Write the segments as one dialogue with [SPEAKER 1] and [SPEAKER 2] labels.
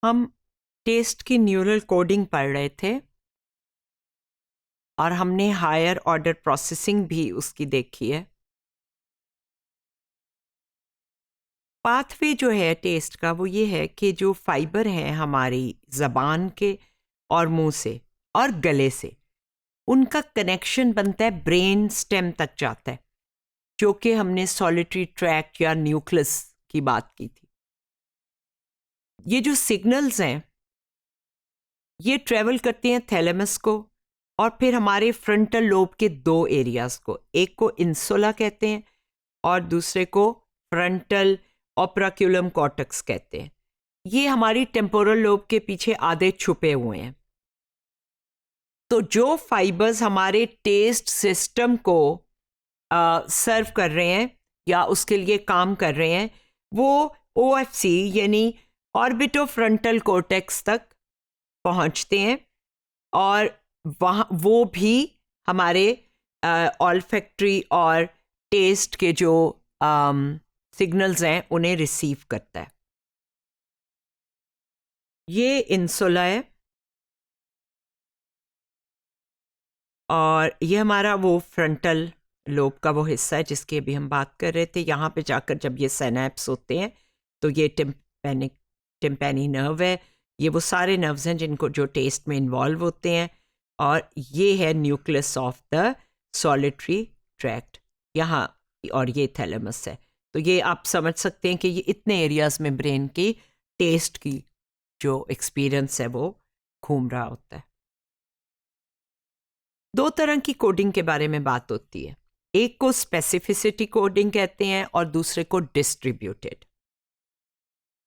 [SPEAKER 1] हम टेस्ट की neural coding पढ़ रहे थे और हमने हायर ऑर्डर प्रोसेसिंग भी उसकी देखी है। पाथवे जो है टेस्ट का वो ये है कि जो फाइबर हैं हमारी ज़बान के और मुंह से और गले से, उनका कनेक्शन बनता है ब्रेन स्टेम तक जाता है, जो कि हमने सॉलिटरी ट्रैक्ट या न्यूक्लियस की बात की थी। ये जो सिग्नल्स हैं ये ट्रेवल करते हैं थैलेमस को और फिर हमारे फ्रंटल लोब के दो एरियाज को, एक को इंसुला कहते हैं और दूसरे को फ्रंटल ओपेराक्युलम कॉर्टेक्स कहते हैं। ये हमारी टेम्पोरल लोब के पीछे आधे छुपे हुए हैं। तो जो फाइबर्स हमारे टेस्ट सिस्टम को सर्व कर रहे हैं या उसके लिए काम कर रहे हैं, वो OFC यानी ऑर्बिटोफ्रंटल कॉर्टेक्स तक पहुंचते हैं और वहाँ वो भी हमारे ऑल्फैक्टरी और टेस्ट के जो सिग्नल्स हैं उन्हें रिसीव करता है। ये इंसुला है और ये हमारा वो फ्रंटल लोब का वो हिस्सा है जिसकी अभी हम बात कर रहे थे। यहाँ पे जाकर जब ये सिनैप्स होते हैं तो ये टिम्पैनी नर्व है। ये वो सारे नर्व्स हैं जिनको जो टेस्ट में इन्वॉल्व होते हैं और ये है nucleus of the solitary tract यहाँ, और ये थैलेमस है। तो ये आप समझ सकते हैं कि ये इतने एरियाज में ब्रेन की टेस्ट की जो एक्सपीरियंस है वो घूम रहा होता है। दो तरह की कोडिंग के बारे में बात होती है, एक को स्पेसिफिसिटी कोडिंग कहते हैं और दूसरे को डिस्ट्रीब्यूटेड।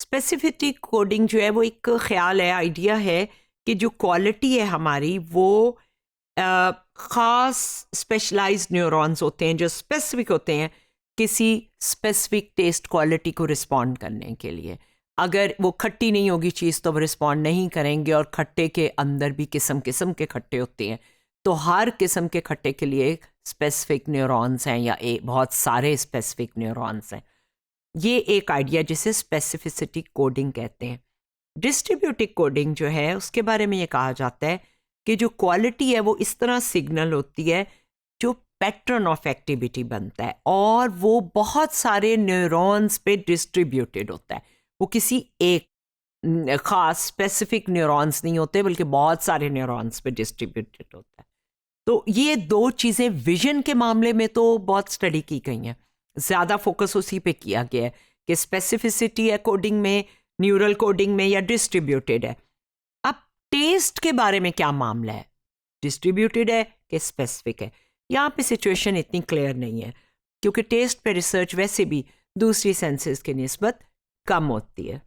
[SPEAKER 1] स्पेसिफिसिटी कोडिंग जो है वो एक ख्याल है, आइडिया है कि जो क्वालिटी है हमारी वो ख़ास स्पेशलाइज्ड न्यूरॉन्स होते हैं जो स्पेसिफिक होते हैं किसी स्पेसिफिक टेस्ट क्वालिटी को रिस्पॉन्ड करने के लिए। अगर वो खट्टी नहीं होगी चीज़ तो वो रिस्पॉन्ड नहीं करेंगे, और खट्टे के अंदर भी किस्म किस्म के खट्टे होते हैं, तो हर किस्म के खट्टे के लिए स्पेसिफिक न्यूरॉन्स हैं या बहुत सारे स्पेसिफिक न्यूरॉन्स हैं। ये एक आइडिया जिसे स्पेसिफिसिटी कोडिंग कहते हैं। डिस्ट्रीब्यूटिव कोडिंग जो है उसके बारे में ये कहा जाता है कि जो क्वालिटी है वो इस तरह सिग्नल होती है जो पैटर्न ऑफ एक्टिविटी बनता है और वो बहुत सारे न्यूरॉन्स पे डिस्ट्रीब्यूटेड होता है। वो किसी एक ख़ास स्पेसिफिक न्यूरॉन्स नहीं होते बल्कि बहुत सारे न्यूरॉन्स पे डिस्ट्रीब्यूटेड होता है। तो ये दो चीज़ें विजन के मामले में तो बहुत स्टडी की गई हैं, ज़्यादा फोकस उसी पे किया गया है कि स्पेसिफिसिटी है कोडिंग में, न्यूरल कोडिंग में, या डिस्ट्रीब्यूटेड है। अब टेस्ट के बारे में क्या मामला है, डिस्ट्रीब्यूटेड है कि स्पेसिफिक है? यहाँ पे सिचुएशन इतनी क्लियर नहीं है क्योंकि टेस्ट पे रिसर्च वैसे भी दूसरी सेंसेस की निस्बत कम होती है।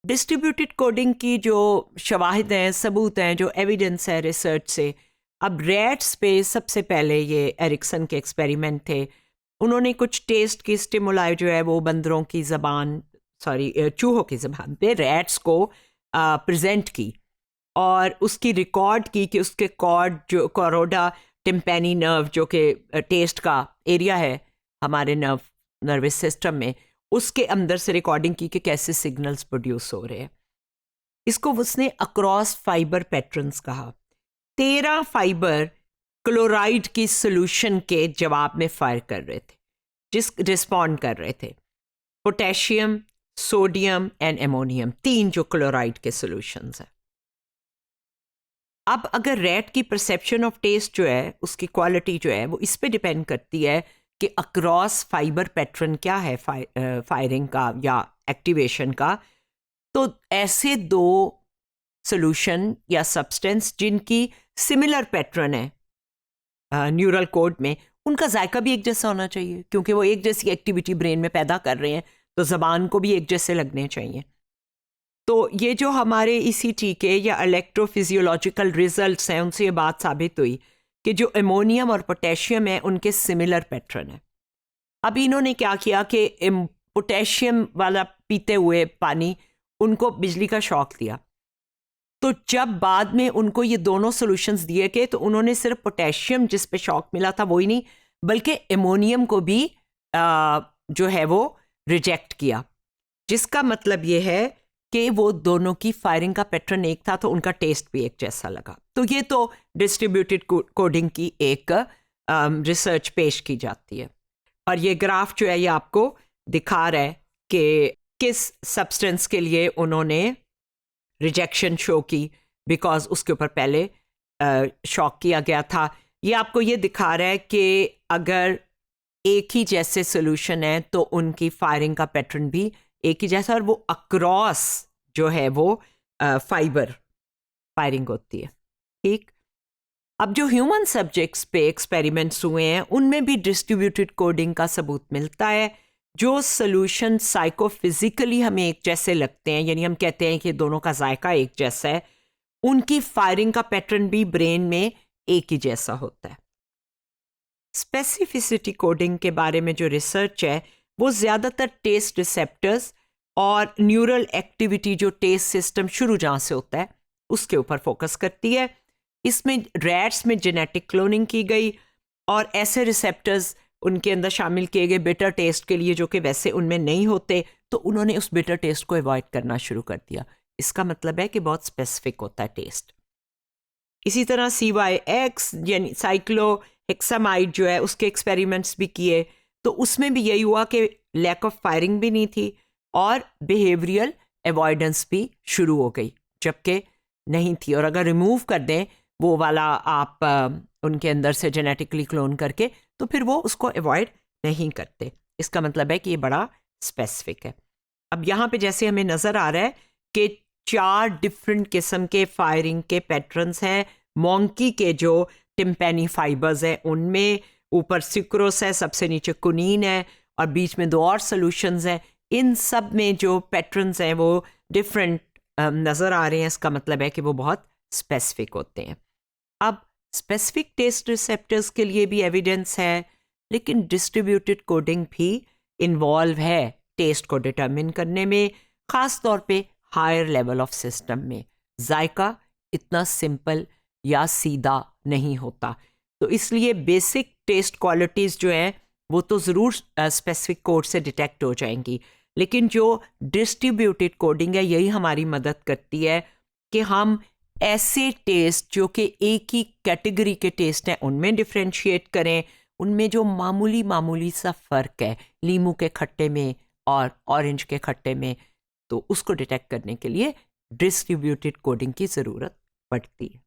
[SPEAKER 1] डिस्ट्रीब्यूटेड कोडिंग की जो शवाहिद हैं, सबूत हैं, जो एविडेंस है रिसर्च से, अब रैट्स पे सबसे पहले ये एरिक्सन के एक्सपेरिमेंट थे। उन्होंने कुछ टेस्ट की स्टिमुलाई जो है वो बंदरों की ज़बान, चूहों की ज़बान पे रैट्स को प्रेजेंट की और उसकी रिकॉर्ड की कि उसके कॉर्ड जो कॉरोडा टिम्पैनी नर्व जो कि टेस्ट का एरिया है हमारे नर्वस सिस्टम में, उसके अंदर से रिकॉर्डिंग की कि कैसे सिग्नल्स प्रोड्यूस हो रहे हैं। इसको उसने अक्रॉस फाइबर पैटर्न्स कहा। 13 फाइबर क्लोराइड की सोल्यूशन के जवाब में फायर कर रहे थे, रिस्पॉन्ड कर रहे थे। पोटेशियम, सोडियम एंड एमोनियम, 3 जो क्लोराइड के सोल्यूशंस हैं। अब अगर रैट की परसेप्शन ऑफ टेस्ट जो है उसकी क्वालिटी जो है वो इस पे डिपेंड करती है कि अक्रॉस फाइबर पैटर्न क्या है फायरिंग का या एक्टिवेशन का, तो ऐसे दो सोल्यूशन या सब्सटेंस जिनकी सिमिलर पैटर्न है न्यूरल कोड में, उनका जायका भी एक जैसा होना चाहिए क्योंकि वो एक जैसी एक्टिविटी ब्रेन में पैदा कर रहे हैं, तो ज़बान को भी एक जैसे लगने चाहिए। तो ये जो हमारे ECT के या इलेक्ट्रोफिजियोलॉजिकल रिजल्ट्स हैं उनसे ये बात साबित हुई कि जो एमोनियम और पोटेशियम है उनके सिमिलर पैटर्न है। अब इन्होंने क्या किया कि पोटेशियम वाला पीते हुए पानी उनको बिजली का शॉक दिया, तो जब बाद में उनको ये दोनों सॉल्यूशंस दिए गए तो उन्होंने सिर्फ पोटेशियम जिस पे शॉक मिला था वही नहीं बल्कि एमोनियम को भी जो है वो रिजेक्ट किया, जिसका मतलब ये है कि वो दोनों की फायरिंग का पैटर्न एक था तो उनका टेस्ट भी एक जैसा लगा। तो ये तो डिस्ट्रीब्यूटेड कोडिंग की एक रिसर्च पेश की जाती है। और ये ग्राफ जो है ये आपको दिखा रहा है कि किस सब्सटेंस के लिए उन्होंने रिजेक्शन शो की, बिकॉज उसके ऊपर पहले शॉक किया गया था। ये आपको ये दिखा रहा है कि अगर एक ही जैसे सोल्यूशन है तो उनकी फायरिंग का पैटर्न भी एक ही जैसा, और वो अक्रॉस जो है वो फाइबर फायरिंग होती है। ठीक, अब जो ह्यूमन सब्जेक्ट्स पे एक्सपेरिमेंट्स हुए हैं उनमें भी डिस्ट्रीब्यूटेड कोडिंग का सबूत मिलता है। जो सोल्यूशन साइकोफिजिकली हमें एक जैसे लगते हैं, यानी हम कहते हैं कि दोनों का जायका एक जैसा है, उनकी फायरिंग का पैटर्न भी ब्रेन में एक ही जैसा होता है। स्पेसिफिसिटी कोडिंग के बारे में जो रिसर्च है वो ज़्यादातर टेस्ट रिसेप्टर्स और न्यूरल एक्टिविटी जो टेस्ट सिस्टम शुरू जहाँ से होता है उसके ऊपर फोकस करती है। इसमें रैट्स में जेनेटिक क्लोनिंग की गई और ऐसे रिसेप्टर्स उनके अंदर शामिल किए गए बिटर टेस्ट के लिए जो कि वैसे उनमें नहीं होते, तो उन्होंने उस बिटर टेस्ट को अवॉइड करना शुरू कर दिया। इसका मतलब है कि बहुत स्पेसिफिक होता है टेस्ट। इसी तरह CYX यानी साइक्लोहेक्सामाइड जो है उसके एक्सपेरिमेंट्स भी किए, तो उसमें भी यही हुआ कि लैक ऑफ फायरिंग भी नहीं थी और बिहेवियरल अवॉइडेंस भी शुरू हो गई, जबकि नहीं थी। और अगर रिमूव कर दें वो वाला आप उनके अंदर से जेनेटिकली क्लोन करके, तो फिर वो उसको अवॉइड नहीं करते। इसका मतलब है कि ये बड़ा स्पेसिफिक है। अब यहाँ पे जैसे हमें नज़र आ रहा है कि 4 डिफरेंट किस्म के फायरिंग के पैटर्न्स हैं। मोंकी के जो टिम्पैनी फाइबर्स हैं उनमें ऊपर सिक्रोस है, सबसे नीचे कुनीन है और बीच में 2 और सॉल्यूशंस हैं। इन सब में जो पैटर्न्स हैं वो डिफरेंट नज़र आ रहे हैं। इसका मतलब है कि वो बहुत स्पेसिफिक होते हैं। अब स्पेसिफिक टेस्ट रिसेप्टर्स के लिए भी एविडेंस है, लेकिन डिस्ट्रीब्यूटेड कोडिंग भी इन्वॉल्व है टेस्ट को डिटरमिन करने में, ख़ास तौर पे हायर लेवल ऑफ सिस्टम में। जायका इतना सिंपल या सीधा नहीं होता, तो इसलिए बेसिक टेस्ट क्वालिटीज़ जो हैं वो तो ज़रूर स्पेसिफिक कोड से डिटेक्ट हो जाएंगी, लेकिन जो डिस्ट्रीब्यूटेड कोडिंग है यही हमारी मदद करती है कि हम ऐसे टेस्ट जो कि एक ही कैटेगरी के टेस्ट हैं उनमें डिफरेंशिएट करें, उनमें जो मामूली मामूली सा फ़र्क है लीमू के खट्टे में और ऑरेंज के खट्टे में, तो उसको डिटेक्ट करने के लिए डिस्ट्रीब्यूटेड कोडिंग की ज़रूरत पड़ती है।